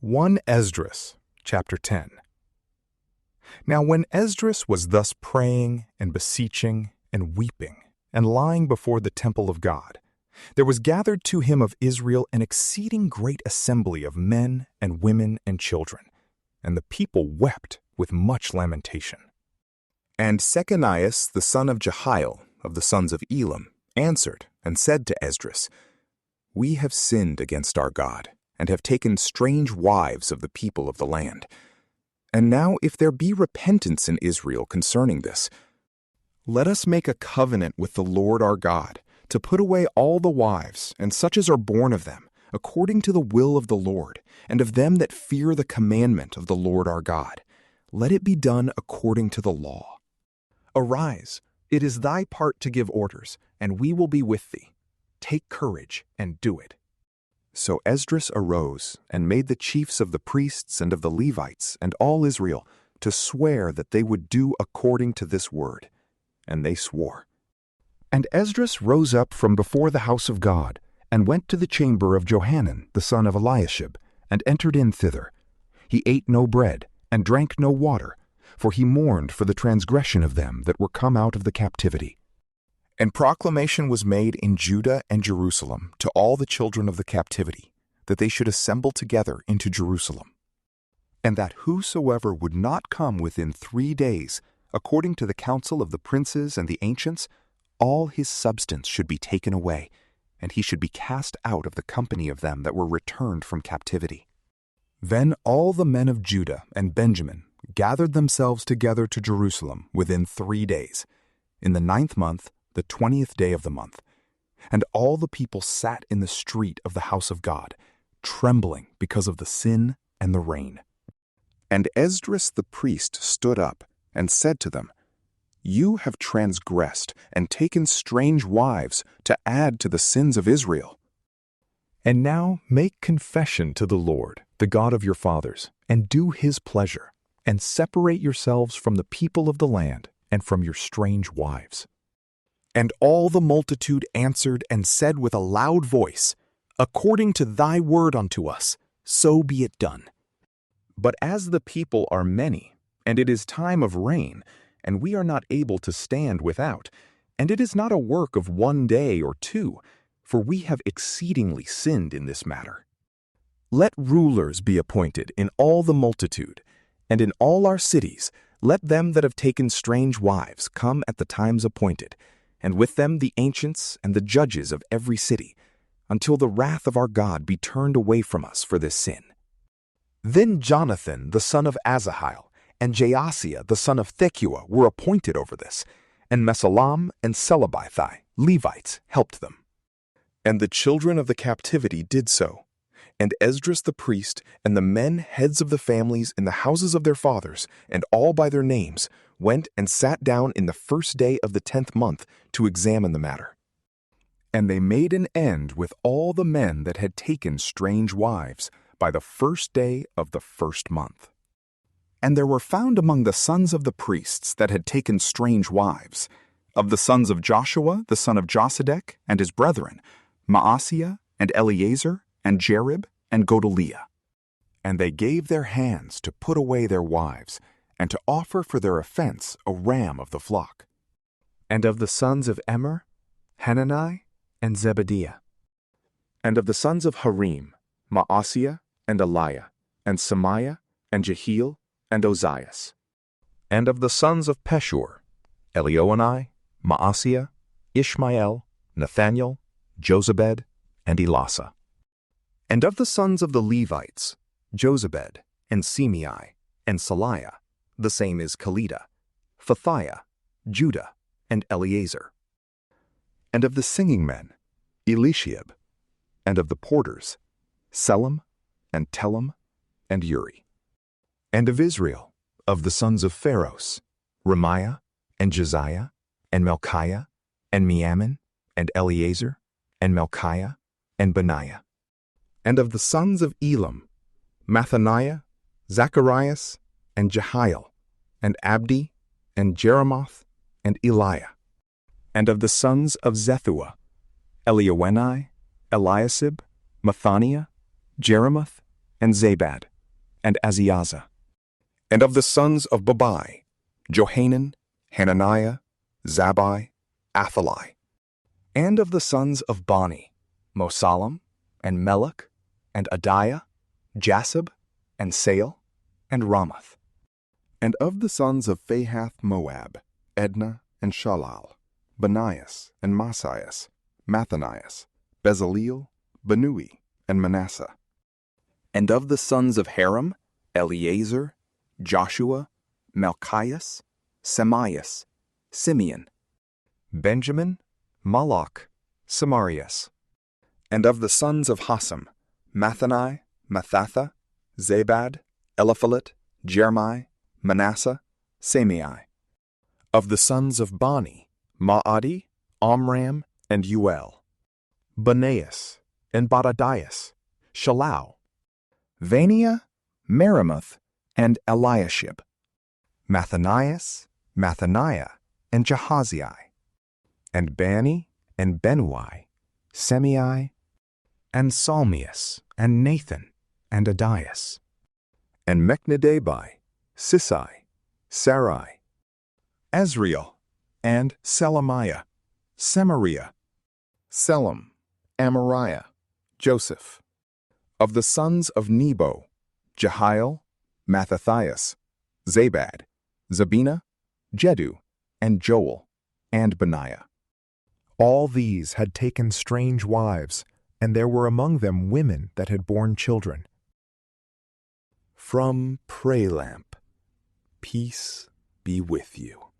1 Esdras, chapter 10. Now when Esdras was thus praying and beseeching and weeping and lying before the temple of God, there was gathered to him of Israel an exceeding great assembly of men and women and children, and the people wept with much lamentation. And Shechaniah the son of Jehiel, of the sons of Elam, answered and said to Esdras, We have sinned against our God, and have taken strange wives of the people of the land. And now if there be repentance in Israel concerning this, let us make a covenant with the Lord our God, to put away all the wives, and such as are born of them, according to the will of the Lord, and of them that fear the commandment of the Lord our God. Let it be done according to the law. Arise, it is thy part to give orders, and we will be with thee. Take courage, and do it. So Esdras arose, and made the chiefs of the priests and of the Levites, and all Israel, to swear that they would do according to this word. And they swore. And Esdras rose up from before the house of God, and went to the chamber of Johanan the son of Eliashib, and entered in thither. He ate no bread, and drank no water, for he mourned for the transgression of them that were come out of the captivity. And proclamation was made in Judah and Jerusalem to all the children of the captivity, that they should assemble together into Jerusalem. And that whosoever would not come within 3 days, according to the counsel of the princes and the ancients, all his substance should be taken away, and he should be cast out of the company of them that were returned from captivity. Then all the men of Judah and Benjamin gathered themselves together to Jerusalem within 3 days, in the 9th month, the 20th day of the month. And all the people sat in the street of the house of God, trembling because of the sin and the rain. And Esdras the priest stood up and said to them, You have transgressed and taken strange wives to add to the sins of Israel. And now make confession to the Lord, the God of your fathers, and do his pleasure, and separate yourselves from the people of the land and from your strange wives. And all the multitude answered and said with a loud voice, According to thy word unto us, so be it done. But as the people are many, and it is time of rain, and we are not able to stand without, and it is not a work of 1 day or 2, for we have exceedingly sinned in this matter. Let rulers be appointed in all the multitude, and in all our cities let them that have taken strange wives come at the times appointed, and with them the ancients and the judges of every city, until the wrath of our God be turned away from us for this sin. Then Jonathan the son of Azahiel and Jaasiah the son of Thecua were appointed over this, and Mesallam and Selabithai, Levites, helped them. And the children of the captivity did so, and Esdras the priest and the men heads of the families in the houses of their fathers, and all by their names, went and sat down in the 1st day of the 10th month to examine the matter. And they made an end with all the men that had taken strange wives by the 1st day of the 1st month. And there were found among the sons of the priests that had taken strange wives, of the sons of Joshua the son of Josedek and his brethren, Maaseiah and Eleazar and Jerib and Godaliah. And they gave their hands to put away their wives, and to offer for their offense a ram of the flock. And of the sons of Immer, Hanani and Zebediah. And of the sons of Harim, Maaseiah and Eliah, and Semiah and Jehiel and Ozias. And of the sons of Peshur, Elioenai, Maaseiah, Ishmael, Nathaniel, Jozabed, and Elasa. And of the sons of the Levites, Jozabed, and Semei, and Saliah, the same is Kelida, Phathiah, Judah, and Eleazar. And of the singing men, Eliashib. And of the porters, Selam, and Telem, and Uri. And of Israel, of the sons of Pharos, Remiah, and Josiah, and Melchiah, and Miamin, and Eleazar, and Melchiah, and Benaiah. And of the sons of Elam, Mathaniah, Zacharias, and Jehiel, and Abdi, and Jeremoth, and Eliah. And of the sons of Zethua, Elioenai, Eliasib, Mathaniah, Jeremoth, and Zabad, and Azieazah. And of the sons of Babai, Johanan, Hananiah, Zabbai, Athaliah. And of the sons of Bani, Mosallam, and Melech, and Adiah, Jasub, and Sael, and Ramoth. And of the sons of Phahath Moab, Edna and Shalal, Banias and Masias, Mathanias, Bezaleel, Benui, and Manasseh. And of the sons of Haram, Eleazar, Joshua, Malchias, Semias, Simeon, Benjamin, Malach, Samarias. And of the sons of Hassam, Mathani, Mathatha, Zabad, Eliphalet, Jeremiah, Manasseh, Samei. Of the sons of Bani, Maadi, Amram, and Uel, Benaeus, and Badadias, Shalau, Vania, Meremoth, and Eliashib, Mathanias, Mathaniah, and Jahaziel, and Bani, and Benui, Semei, and Salmias, and Nathan, and Adias, And Mechnedabai, Sisai, Sarai, Azriel, and Selemiah, Semariah, Selam, Amariah, Joseph. Of the sons of Nebo, Jehiel, Mattathias, Zabad, Zabina, Jedu, and Joel, and Benaiah. All these had taken strange wives, and there were among them women that had borne children. From PrayLamp, peace be with you.